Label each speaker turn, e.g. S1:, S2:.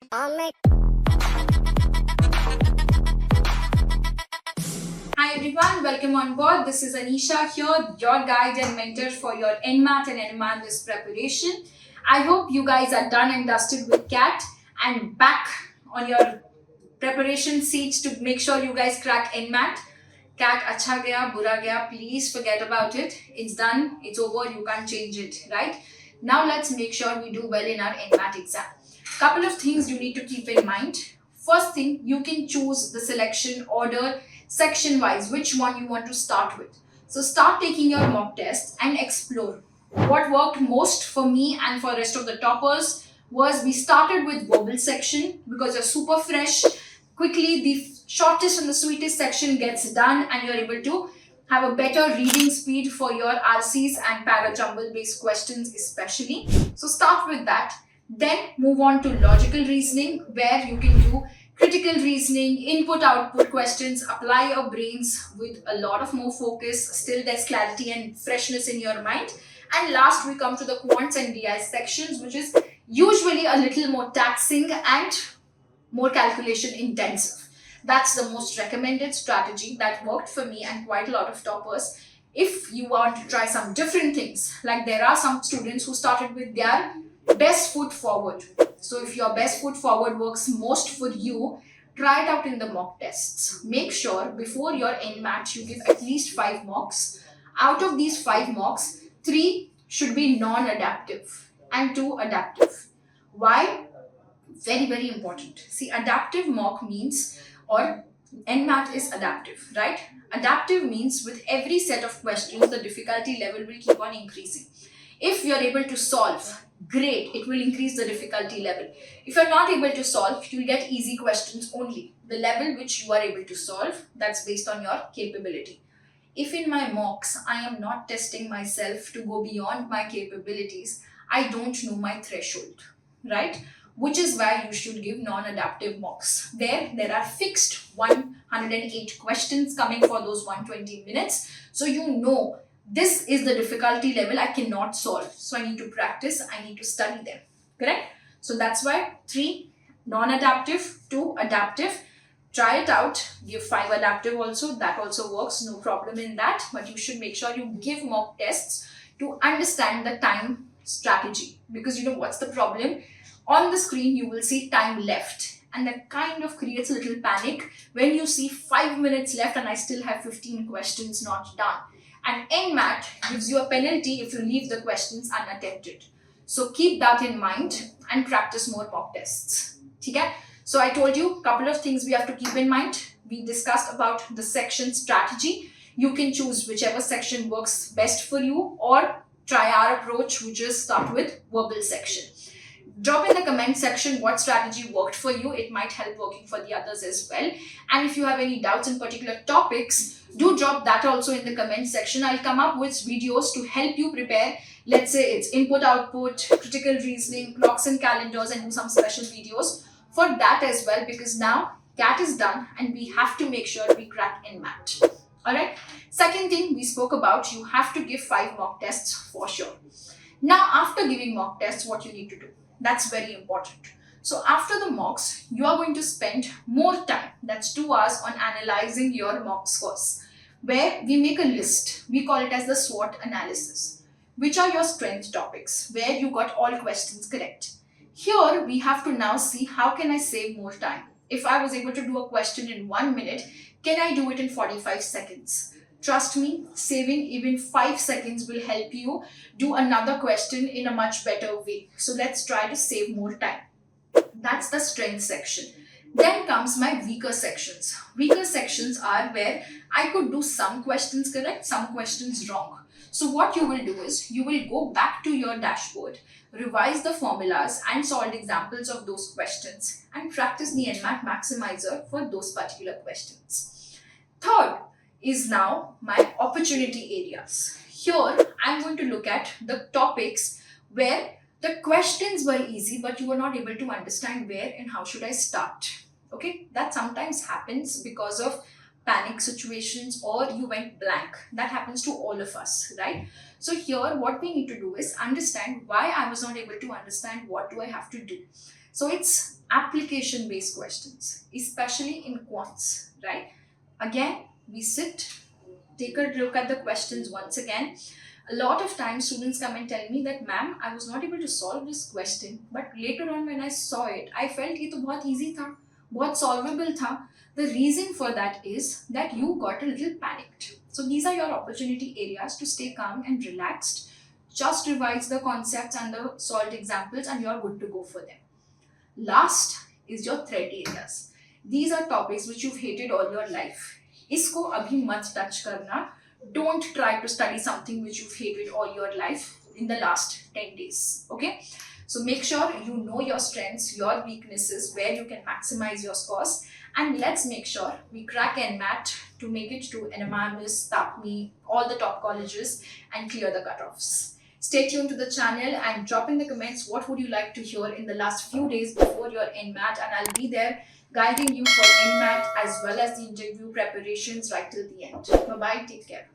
S1: Hi everyone, welcome on board. This is Anisha here, your guide and mentor for your NMAT and NMIMS preparation. I hope you guys are done and dusted with CAT and back on your preparation seats to make sure you guys crack NMAT. CAT acha gaya, bura gaya, please forget about it. It's done, it's over, you can't change it, right? Now let's make sure we do well in our NMAT exam. Couple of things you need to keep in mind. First thing, you can choose the selection order section wise, which one you want to start with. So start taking your mock tests and explore. What worked most for me and for rest of the toppers was we started with verbal section because you're super fresh. Quickly, the shortest and the sweetest section gets done and you're able to have a better reading speed for your RCs and para jumble based questions especially. So start with that. Then move on to logical reasoning, where you can do critical reasoning, input-output questions, apply your brains with a lot of more focus. Still there's clarity and freshness in your mind. And last we come to the quants and DI sections, which is usually a little more taxing and more calculation intensive. That's the most recommended strategy that worked for me and quite a lot of toppers. If you want to try some different things, like there are some students who started with their best foot forward. So if your best foot forward works most for you, try it out in the mock tests. Make sure before your NMAT you give at least 5 mocks. Out of these 5 mocks, 3 should be non-adaptive and 2 adaptive. Why? Very, very important. See, adaptive mock means, or NMAT is adaptive, right? Adaptive means with every set of questions, the difficulty level will keep on increasing. If you're able to solve, great, it will increase the difficulty level. If you're not able to solve, you'll get easy questions only. The level which you are able to solve, that's based on your capability. If in my mocks, I am not testing myself to go beyond my capabilities, I don't know my threshold, right? Which is why you should give non-adaptive mocks. There are fixed 108 questions coming for those 120 minutes. So you know, this is the difficulty level I cannot solve. So I need to practice, I need to study them, correct? So that's why 3 non-adaptive, 2 adaptive. Try it out, give 5 adaptive also, that also works, no problem in that. But you should make sure you give mock tests to understand the time strategy. Because you know what's the problem? On the screen you will see time left. And that kind of creates a little panic when you see 5 minutes left and I still have 15 questions not done. And NMAT gives you a penalty if you leave the questions unattempted. So keep that in mind and practice more mock tests. Okay? So I told you a couple of things we have to keep in mind. We discussed about the section strategy. You can choose whichever section works best for you or try our approach, which is start with verbal section. Drop in the comment section what strategy worked for you. It might help working for the others as well. And if you have any doubts in particular topics, do drop that also in the comment section. I'll come up with videos to help you prepare. Let's say it's input, output, critical reasoning, clocks and calendars, and do some special videos for that as well, because now CAT is done and we have to make sure we crack NMAT. Alright. Second thing we spoke about, you have to give 5 mock tests for sure. Now after giving mock tests, what you need to do? That's very important. So after the mocks, you are going to spend more time, that's 2 hours, on analyzing your mock scores, where we make a list. We call it as the SWOT analysis. Which are your strength topics, where you got all questions correct. Here we have to now see how can I save more time. If I was able to do a question in 1 minute, can I do it in 45 seconds? Trust me, saving even 5 seconds will help you do another question in a much better way. So let's try to save more time. That's the strength section. Then comes my weaker sections. Weaker sections are where I could do some questions correct, some questions wrong. So what you will do is, you will go back to your dashboard, revise the formulas and solve examples of those questions and practice the NMAT maximizer for those particular questions. Third is now my opportunity areas. Here I'm going to look at the topics where the questions were easy but you were not able to understand where and how should I start. Okay, that sometimes happens because of panic situations or you went blank. That happens to all of us, right? So here what we need to do is understand why I was not able to understand what do I have to do. So it's application based questions, especially in quants, right? Again, we sit, take a look at the questions once again. A lot of times students come and tell me that ma'am, I was not able to solve this question, but later on when I saw it, I felt ये तो बहुत easy था, बहुत solvable था. The reason for that is that you got a little panicked. So these are your opportunity areas to stay calm and relaxed. Just revise the concepts and the solved examples and you're good to go for them. Last is your threat areas. These are topics which you've hated all your life. इसको अभी मत touch करना. Don't try to study something which you've hated all your life in the last 10 days. Okay? So make sure you know your strengths, your weaknesses, where you can maximize your scores. And let's make sure we crack NMAT to make it to NMIMS, TAPME, all the top colleges and clear the cutoffs. Stay tuned to the channel and drop in the comments what would you like to hear in the last few days before your NMAT, and I'll be there guiding you for NMAT as well as the interview preparations right till the end. Bye bye, take care.